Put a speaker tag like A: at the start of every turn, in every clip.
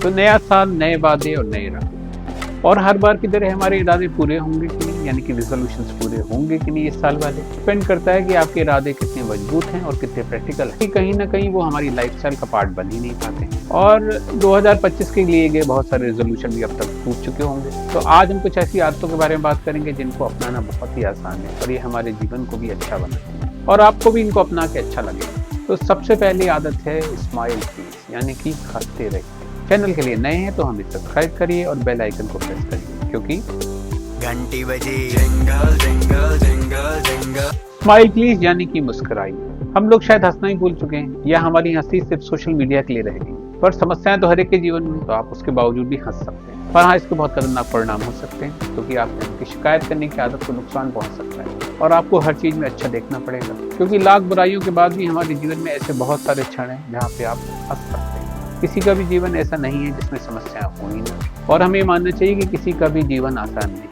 A: तो नया साल, नए वादे और नए इरादे। और हर बार की तरह हमारे इरादे पूरे होंगे कि नहीं, यानी कि रिजोल्यूशंस पूरे होंगे कि नहीं इस साल वाले, डिपेंड करता है कि आपके इरादे कितने मजबूत हैं और कितने प्रैक्टिकल हैं। कहीं ना कहीं वो हमारी लाइफस्टाइल का पार्ट बन ही नहीं पाते हैं। और 2025 के लिए गए बहुत सारे रेजोल्यूशन भी अब तक टूट चुके होंगे। तो आज हम कुछ ऐसी आदतों के बारे में बात करेंगे जिनको अपनाना बहुत ही आसान है और ये हमारे जीवन को भी अच्छा बनाती है और आपको भी इनको अपना के अच्छा लगेगा। तो सबसे पहली आदत है स्माइल प्लीज, यानी कि हंसते रहिए। चैनल के लिए नए हैं तो हमें सब्सक्राइब करिए और बेल आइकन को प्रेस करिए, क्योंकि
B: घंटी बजी jingle jingle jingle jingle.
A: Smile please यानी कि मुस्कुराइए। हम लोग शायद हंसना ही भूल चुके हैं या हमारी हंसी सिर्फ सोशल मीडिया के लिए रह गई। पर समस्याएं तो हर एक के जीवन में, तो आप उसके बावजूद भी हंस सकते हैं। पर हाँ, इसके बहुत खतरनाक परिणाम हो सकते हैं, क्योंकि आपकी शिकायत करने की आदत को नुकसान पहुंच सकता है और आपको हर चीज में अच्छा देखना पड़ेगा, क्योंकि लाख बुराइयों के बाद भी हमारे जीवन में ऐसे बहुत सारे क्षण हैं जहाँ पे आप हंस सकते हैं। किसी का भी जीवन ऐसा नहीं है जिसमें समस्याएं हो ही ना, और हमें मानना चाहिए कि किसी का भी जीवन आसान नहीं है।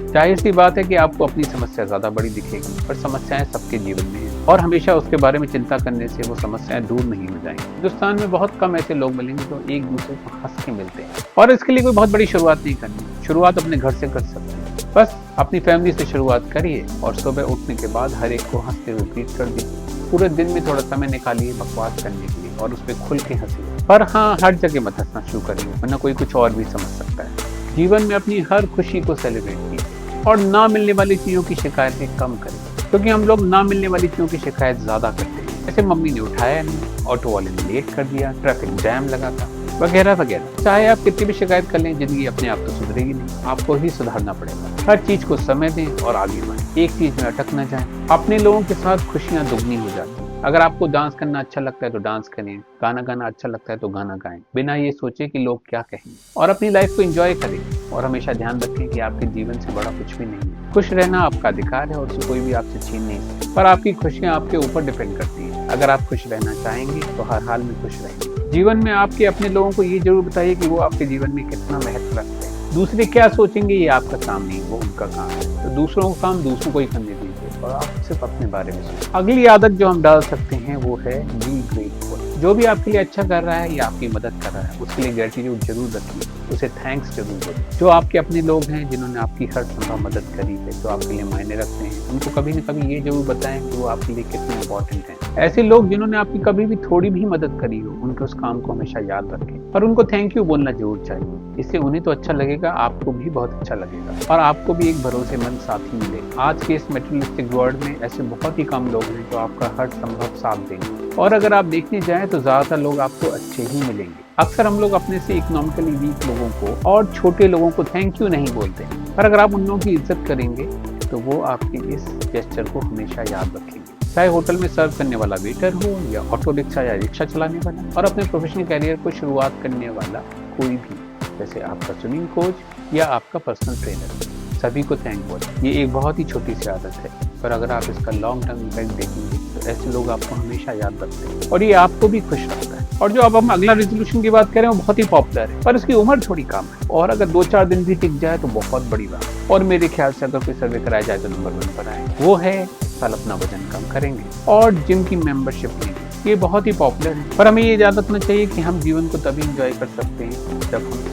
A: जाहिर सी बात है कि आपको अपनी समस्या ज्यादा बड़ी दिखेगी, पर समस्याएं सबके जीवन में है और हमेशा उसके बारे में चिंता करने से वो समस्याएं दूर नहीं हो जाएंगी। हिंदुस्तान में बहुत कम ऐसे लोग मिलेंगे जो एक दूसरे को हंस के मिलते हैं, और इसके लिए कोई बहुत बड़ी शुरुआत नहीं करनी। शुरुआत अपने घर से कर सकते हैं। बस अपनी फैमिली से शुरुआत करिए और सुबह उठने के बाद हर एक को हंसते हुए ग्रीट कर दीजिए। पूरे दिन में थोड़ा समय निकालिए बकवास करने के लिए और उसमें खुल के हंसिए। पर हाँ, हर जगह मत हंसना शुरू करिए, वरना कोई कुछ और भी समझ सकता है। जीवन में अपनी हर खुशी को सेलिब्रेट कीजिए और ना मिलने वाली चीजों की शिकायतें कम करें, क्योंकि हम लोग ना मिलने वाली चीजों की शिकायत ज्यादा करते हैं। जैसे मम्मी ने उठाया नहीं, ऑटो वाले ने लेट कर दिया, ट्रैफिक जैम लगा था, वगैरह वगैरह। चाहे आप कितनी भी शिकायत कर लें, जिंदगी अपने आप तो सुधरेगी नहीं, आपको ही सुधारना पड़ेगा। हर चीज को समय दें और आगे बढ़ें, एक चीज में अटक न जाएं। अपने लोगों के साथ खुशियां दुगनी हो जाती हैं। अगर आपको डांस करना अच्छा लगता है तो डांस करें, गाना गाना अच्छा लगता है तो गाना गाएं, बिना ये सोचे कि लोग क्या कहेंगे, और अपनी लाइफ को एंजॉय करें। और हमेशा ध्यान रखें कि आपके जीवन से बड़ा कुछ भी नहीं है। खुश रहना आपका अधिकार है और उसे कोई भी आपसे छीन नहीं सकता, पर आपकी खुशियां आपके ऊपर डिपेंड करती है। अगर आप खुश रहना चाहेंगे तो हर हाल में खुश रहेंगे। जीवन में आपके अपने लोगों को ये जरूर बताइए कि वो आपके जीवन में कितना महत्व रखते हैं। दूसरे क्या सोचेंगे ये आपका काम नहीं, वो उनका काम है। तो दूसरों का काम दूसरों को ही करने दीजिए और आप सिर्फ अपने बारे में सोचिए। अगली आदत जो हम डाल सकते हैं वो है बी ग्रेटफुल। जो भी आपके लिए अच्छा कर रहा है या आपकी मदद कर रहा है, उसके लिए ग्रेटिट्यूड जरूर रखिए, उसे थैंक्स जरूर करें। जो आपके अपने लोग हैं जिन्होंने आपकी हर संभव मदद करी है, जो आपके लिए मायने रखते हैं, उनको कभी न कभी ये जरूर बताएं कि वो आपके लिए कितने इंपॉर्टेंट हैं। ऐसे लोग जिन्होंने आपकी कभी भी थोड़ी भी मदद करी हो, उनके उस काम को हमेशा याद रखें और उनको थैंक यू बोलना जरूर चाहिए। इससे उन्हें तो अच्छा लगेगा, आपको भी बहुत अच्छा लगेगा और आपको भी एक भरोसेमंद साथी मिलेगा। आज के इस मटेरियलिस्टिक वर्ल्ड में ऐसे बहुत ही कम लोग हैं जो आपका हर संभव साथ देंगे, और अगर आप देखने जाएं तो ज्यादातर लोग आपको अच्छे ही मिलेंगे। अक्सर हम लोग अपने से इकोनॉमिकली वीक लोगों को और छोटे लोगों को थैंक यू नहीं बोलते, पर अगर आप उन लोगों की इज्जत करेंगे तो वो आपके इस जेस्चर को हमेशा याद रखेंगे। चाहे होटल में सर्व करने वाला वेटर हो या ऑटो रिक्शा या रिक्शा चलाने वाला, और अपने प्रोफेशनल कैरियर को शुरुआत करने वाला कोई भी, जैसे आपका स्विमिंग कोच या आपका पर्सनल ट्रेनर, सभी को थैंक बोलें। ये एक बहुत ही छोटी सी आदत है, पर अगर आप इसका लॉन्ग टर्म इफेक्ट देखेंगे तो ऐसे लोग आपको हमेशा याद रखते हैं और ये आपको भी खुश रखता है। और जो अब हम अगला रेजोल्यूशन की बात करें वो बहुत ही पॉपुलर है, पर इसकी उम्र थोड़ी कम है, और अगर 2-4 दिन भी टिक जाए तो बहुत बड़ी बात है। और मेरे ख्याल से अगर कोई सर्वे कराया जाए तो नंबर 1 पर आए, वो है साल अपना वजन कम करेंगे और जिम की मेंबरशिप लेंगे। ये बहुत ही पॉपुलर है, पर हमें ये याद रखना चाहिए कि हम जीवन को तभी एंजॉय कर सकते हैं जब हम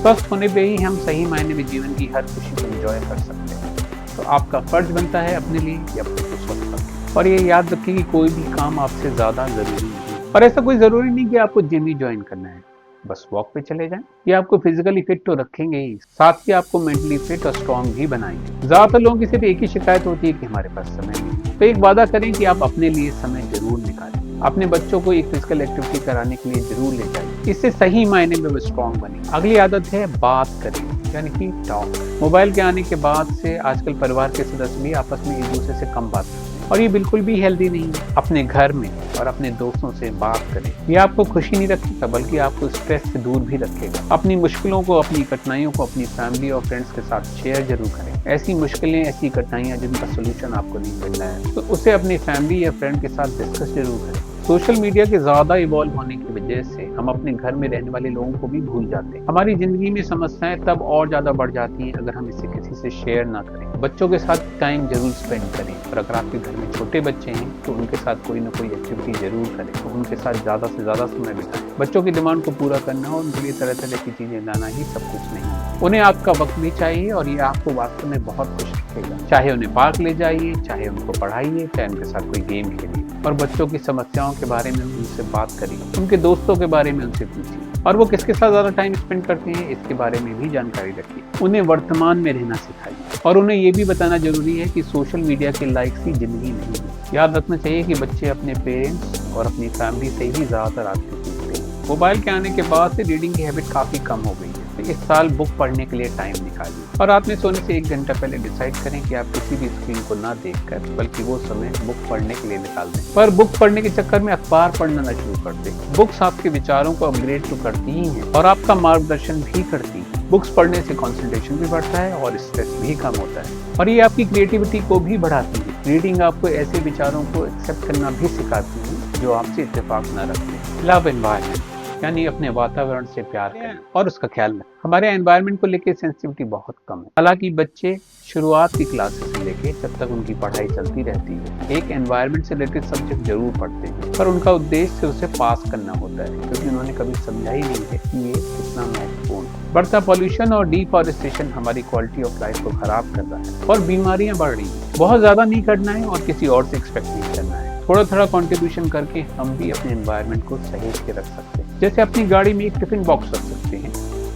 A: स्वस्थ होने पे ही हम सही मायने में जीवन की हर खुशी को एंजॉय कर सकते हैं। तो आपका फर्ज बनता है अपने लिए कि अपने को स्वस्थ रखें, और ये याद रखें कि कोई भी काम आपसे ज्यादा जरूरी नहीं है। और ऐसा कोई जरूरी नहीं कि आपको जिम ही ज्वाइन करना है, बस वॉक पे चले जाएं। ये आपको फिजिकली फिट तो रखेंगे ही, साथ ही आपको मेंटली फिट और स्ट्रॉन्ग भी बनाएंगे। ज्यादातर लोगों की सिर्फ एक ही शिकायत होती है कि हमारे पास समय नहीं। तो एक वादा करें कि आप अपने लिए समय जरूर निकालें। अपने बच्चों को एक फिजिकल एक्टिविटी कराने के लिए जरूर ले जाइए, इससे सही मायने में वो स्ट्रॉन्ग बने। अगली आदत है बात करें, यानी कि टॉक। मोबाइल के आने के बाद से आजकल परिवार के सदस्य भी आपस में एक दूसरे से कम बात करते हैं, और ये बिल्कुल भी हेल्दी नहीं है। अपने घर में और अपने दोस्तों से बात करें, ये आपको खुशी नहीं रखेगा बल्कि आपको स्ट्रेस से दूर भी रखेगा। अपनी मुश्किलों को, अपनी कठिनाइयों को अपनी फैमिली और फ्रेंड्स के साथ शेयर जरूर करें। ऐसी मुश्किलें, ऐसी कठिनाइयां जिनका सोल्यूशन आपको नहीं मिल रहा है, तो उसे अपनी फैमिली या फ्रेंड के साथ डिस्कस जरूर करें। सोशल मीडिया के ज्यादा इवॉल्व होने की वजह से हम अपने घर में रहने वाले लोगों को भी भूल जाते हैं। हमारी जिंदगी में समस्याएं तब और ज्यादा बढ़ जाती हैं अगर हम इसे किसी से शेयर ना करें। बच्चों के साथ टाइम जरूर स्पेंड करें, और अगर आपके घर में छोटे बच्चे हैं तो उनके साथ कोई ना कोई एक्टिविटी जरूर करें, तो उनके साथ ज्यादा से ज्यादा समय बिताएं। बच्चों की डिमांड को पूरा करना और उनके लिए तरह तरह की चीजें लाना ही सब कुछ नहीं है। उन्हें आपका वक्त भी चाहिए और ये आपको वास्तव में बहुत खुश रखेगा। चाहे उन्हें पार्क ले जाइए, चाहे उनको पढ़ाइए, चाहे उनके साथ कोई गेम खेलिए, और बच्चों की समस्याओं के बारे में उनसे बात करिए, उनके दोस्तों के बारे में उनसे पूछिए, और वो किसके साथ ज्यादा टाइम स्पेंड करते हैं इसके बारे में भी जानकारी रखिए। उन्हें वर्तमान में रहना सिखाइए, और उन्हें ये भी बताना जरूरी है कि सोशल मीडिया के लाइक्स ही जिंदगी नहीं है। याद रखना चाहिए कि बच्चे अपने पेरेंट्स और अपनी फैमिली से ही ज्यादातर आदतें सीखते हैं। मोबाइल के आने के बाद से रीडिंग की हैबिट काफी कम हो गई है। इस साल बुक पढ़ने के लिए टाइम निकालिए, और रात में सोने से 1 घंटा पहले डिसाइड करें कि आप किसी भी स्क्रीन को ना देखकर बल्कि वो समय बुक पढ़ने के लिए निकाल दें। पर बुक पढ़ने के चक्कर में अखबार पढ़ना न शुरू कर दें। बुक्स आपके विचारों को अपग्रेड तो करती ही हैं और आपका मार्गदर्शन भी करती है। बुक्स पढ़ने से कंसंट्रेशन भी बढ़ता है और स्ट्रेस भी कम होता है, और ये आपकी क्रिएटिविटी को भी बढ़ाती है। रीडिंग आपको ऐसे विचारों को एक्सेप्ट करना भी सिखाती है जो आपसे इत्तेफाक न रखते। लव एनवायरनमेंट, यानी अपने वातावरण से प्यार करें और उसका ख्याल रखें। हमारे एनवायरनमेंट को लेकर सेंसिटिविटी बहुत कम है। हालांकि बच्चे शुरुआत की क्लासेस से लेके जब तक उनकी पढ़ाई चलती रहती है एक एनवायरनमेंट से रिलेटेड सब्जेक्ट जरूर पढ़ते हैं, पर उनका उद्देश्य उसे पास करना होता है, क्योंकि उन्होंने कभी समझा ही नहीं है कि ये कितना महत्वपूर्ण है। बढ़ता पॉल्यूशन और डिफॉरेस्टेशन हमारी क्वालिटी ऑफ लाइफ को खराब कर रहा है और बीमारियां बढ़ रही हैं। बहुत ज्यादा नहीं करना है और किसी और से एक्सपेक्ट नहीं करना है। थोड़ा थोड़ा कंट्रीब्यूशन करके हम भी अपने एनवायरनमेंट को सहेज के रख सकते हैं। जैसे अपनी गाड़ी में एक टिफिन बॉक्स रख सकते हैं,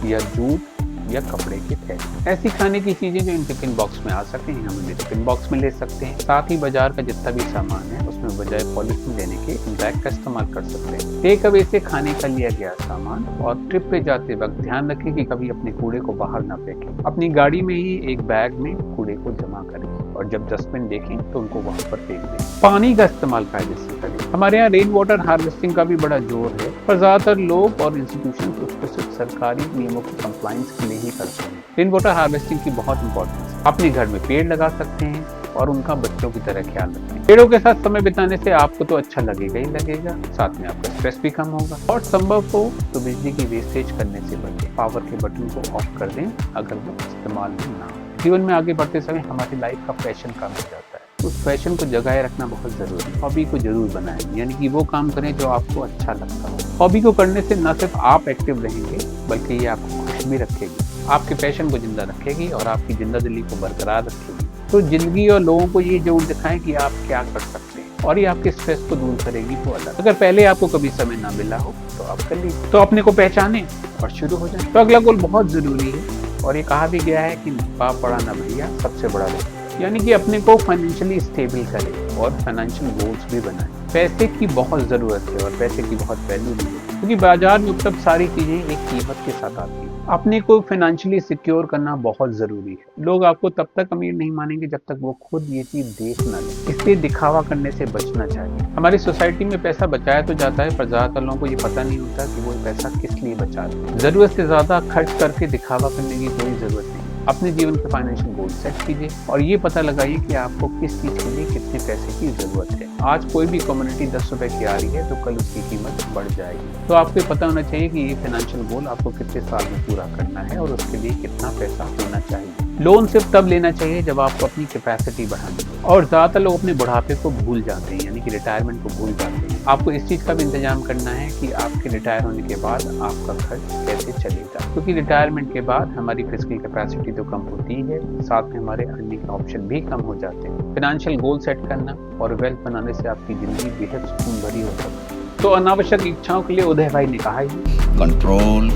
A: या जूट या कपड़े के थैले। ऐसी खाने की चीजें जो इन टिफिन बॉक्स में आ सके हम उन्हें टिफिन बॉक्स में ले सकते हैं। साथ ही बाजार का जितना भी सामान है उसमें बजाय पॉलिथीन लेने के बैग का इस्तेमाल कर सकते हैं। टेक अवे से खाने का लिया गया सामान और ट्रिप पे जाते वक्त ध्यान रखें कि कभी अपने कूड़े को बाहर ना फेंकें। अपनी गाड़ी में ही एक बैग में कूड़े को जमा करें और जब डस्टबिन देखें तो उनको वहां पर फेंक दें। पानी का इस्तेमाल कायदे से करें। हमारे यहाँ रेन वाटर हार्वेस्टिंग का भी बड़ा जोर है, पर ज्यादातर लोग और इंस्टीट्यूशन उसको सिर्फ सरकारी नियमों की कंप्लायंस के लिए ही करते हैं। रेन वाटर हार्वेस्टिंग की बहुत इंपॉर्टेंस है। अपने घर में पेड़ लगा सकते हैं और उनका बच्चों की तरह ख्याल रखें। पेड़ों के साथ समय बिताने से आपको तो अच्छा लगेगा ही लगेगा, साथ में आपका स्ट्रेस भी कम होगा। और संभव हो तो बिजली की वेस्टेज करने से बचें। पावर के बटन को ऑफ कर दें अगर वो इस्तेमाल में ना हो। जीवन में आगे बढ़ते समय हमारी लाइफ का पैशन कम हो जाता है, उस पैशन को जगाए रखना बहुत जरूरी है। हॉबी को जरूर बनाएं, यानी कि वो काम करें जो आपको अच्छा लगता हो। हॉबी को करने से न सिर्फ आप एक्टिव रहेंगे बल्कि ये आपको खुश भी रखेगी, आपके पैशन को जिंदा रखेगी और आपकी जिंदा दिली को बरकरार रखेगी। तो जिंदगी और लोगों को ये जरूर दिखाएं कि आप क्या कर सकते हैं, और ये आपके स्ट्रेस को दूर करेगी वो अलग। अगर पहले आपको कभी समय ना मिला हो तो आप कर लीजिए। तो अपने को पहचानें और शुरू हो जाए। तो अगला गोल बहुत जरूरी है, और ये कहा भी गया है कि बाप बड़ा ना भैया सबसे बड़ा गोल, यानी कि अपने को फाइनेंशियली स्टेबल करें और फाइनेंशियल गोल्स भी बनाएं। पैसे की बहुत जरूरत है और पैसे की बहुत वैल्यू भी है, क्योंकि बाजार में उपलब्ध सारी चीजें एक कीमत के साथ आती है। अपने को फाइनेंशियली सिक्योर करना बहुत जरूरी है। लोग आपको तब तक अमीर नहीं मानेंगे जब तक वो खुद ये चीज देख ना ले। इसलिए दिखावा करने से बचना चाहिए। हमारी सोसाइटी में पैसा बचाया तो जाता है, पर ज्यादातर लोगों को ये पता नहीं होता कि वो पैसा किस लिए बचा रहे हैं। जरूरत से ज्यादा खर्च करके दिखावा करने की कोई जरूरत नहीं। अपने जीवन के फाइनेंशियल गोल सेट कीजिए और ये पता लगाइए कि आपको किस चीज के लिए कितने पैसे की जरूरत है। आज कोई भी कम्युनिटी 10 रुपए की आ रही है तो कल उसकी कीमत बढ़ जाएगी। तो आपको पता होना चाहिए कि ये फाइनेंशियल गोल आपको कितने साल में पूरा करना है और उसके लिए कितना पैसा होना चाहिए। लोन सिर्फ तब लेना चाहिए जब आपको अपनी कैपेसिटी बढ़ानी हो, और ज्यादातर लोग अपने बुढ़ापे को भूल जाते हैं, यानी कि रिटायरमेंट को भूल जाते हैं। आपको इस चीज का भी इंतजाम करना है कि आपके रिटायर होने के बाद आपका खर्च कैसे चलेगा, क्योंकि रिटायरमेंट के बाद हमारी फिजिकल कैपेसिटी तो कम होती है, साथ में हमारे अर्निंग के ऑप्शन भी कम हो जाते हैं। फाइनेंशियल गोल सेट करना और वेल्थ बनाने से आपकी जिंदगी बेहद सुकून भरी हो सकती है। तो अनावश्यक इच्छाओं के लिए उदय भाई ने कहा ही
C: कंट्रोल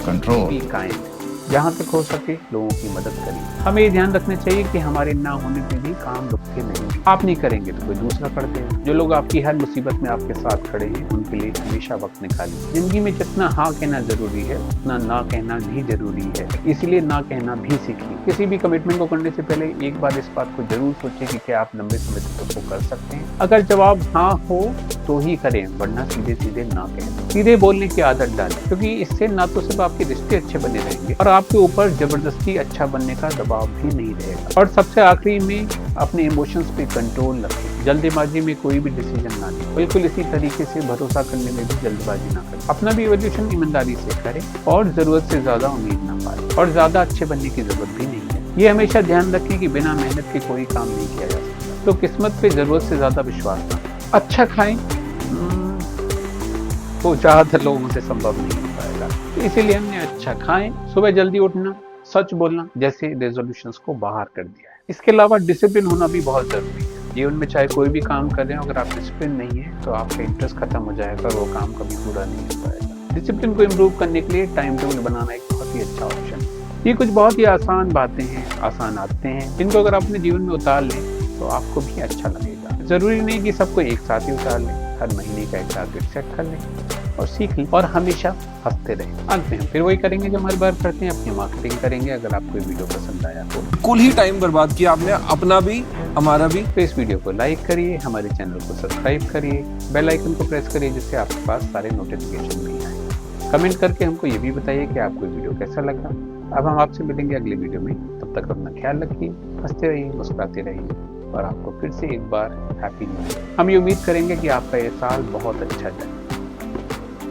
C: कंट्रोल
A: काइंड, जहाँ तक हो सके लोगों की मदद करें। हमें ये ध्यान रखना चाहिए कि हमारे ना होने पे भी काम रुकते नहीं। आप नहीं करेंगे तो कोई दूसरा करते हैं। जो लोग आपकी हर मुसीबत में आपके साथ खड़े हैं उनके लिए हमेशा वक्त निकालिए। जिंदगी में जितना हाँ कहना जरूरी है उतना ना कहना भी जरूरी है, इसलिए ना कहना भी सीखिए। किसी भी कमिटमेंट को करने से पहले एक बार इस बात को जरूर सोचें कि क्या आप लंबे समय तक उसको कर सकते हैं। अगर जवाब हाँ हो तो ही करें, वरना सीधे सीधे ना कहें। सीधे बोलने की आदत डालें, क्योंकि इससे ना तो सिर्फ आपके रिश्ते अच्छे बने रहेंगे और आपके ऊपर जबरदस्ती अच्छा बनने का दबाव भी नहीं रहेगा। और सबसे आखिरी में अपने इमोशंस पे कंट्रोल रखें। जल्दबाजी में कोई भी डिसीजन ना लें। बिल्कुल इसी तरीके से भरोसा करने में भी जल्दबाजी ना करें। अपना भी इवोल्यूशन ईमानदारी से करें और जरूरत से ज्यादा उम्मीद ना पालें और ज्यादा अच्छे बनने की जरूरत भी नहीं है। ये हमेशा ध्यान रखें कि बिना मेहनत के कोई काम नहीं किया जा सकता। तो किस्मत पे जरूरत से ज्यादा विश्वास ना करें। अच्छा खाएं वो ज्यादातर लोगों से संभव नहीं हो पाएगा, तो इसीलिए हमने अच्छा खाएं, सुबह जल्दी उठना, सच बोलना जैसे रेजोल्यूशंस को बाहर कर दिया है। इसके अलावा डिसिप्लिन होना भी बहुत जरूरी है। जीवन में चाहे कोई भी काम कर रहे हो, अगर आप डिसिप्लिन नहीं है तो आपका इंटरेस्ट खत्म हो जाएगा और वो काम कभी पूरा नहीं हो पाएगा। डिसिप्लिन को इम्प्रूव करने के लिए टाइम टेबल बनाना एक बहुत ही अच्छा ऑप्शन है। ये कुछ बहुत ही आसान बातें हैं, आसान आदतें हैं, जिनको अगर आप अपने जीवन में उतार लें तो आपको भी अच्छा लगेगा। जरूरी नहीं कि सबको एक साथ ही उतार लें, हर महीने का एक टारगेट सेट कर लें और सीख लें और हमेशा हंसते रहें। अंत में हम फिर वही करेंगे जो हर बार करते हैं, अपनी मार्केटिंग करेंगे। अगर आपको ये वीडियो पसंद आया तो
D: कुल ही टाइम बर्बाद किया आपने, अपना भी हमारा भी।
A: तो इस वीडियो को लाइक करिए, हमारे चैनल को सब्सक्राइब करिए, बेल आइकन को प्रेस करिए जिससे आपके पास सारे नोटिफिकेशन भी आए। कमेंट करके हमको ये भी बताइए कि आपको वीडियो कैसा लगा। अब हम आपसे मिलेंगे अगले वीडियो में, तब तक अपना ख्याल रखिए, हंसते रहिए, मुस्कुराते रहिए और आपको फिर से एक बार हैप्पी न्यू ईयर। हम ये उम्मीद करेंगे कि आपका ये साल बहुत अच्छा जाए।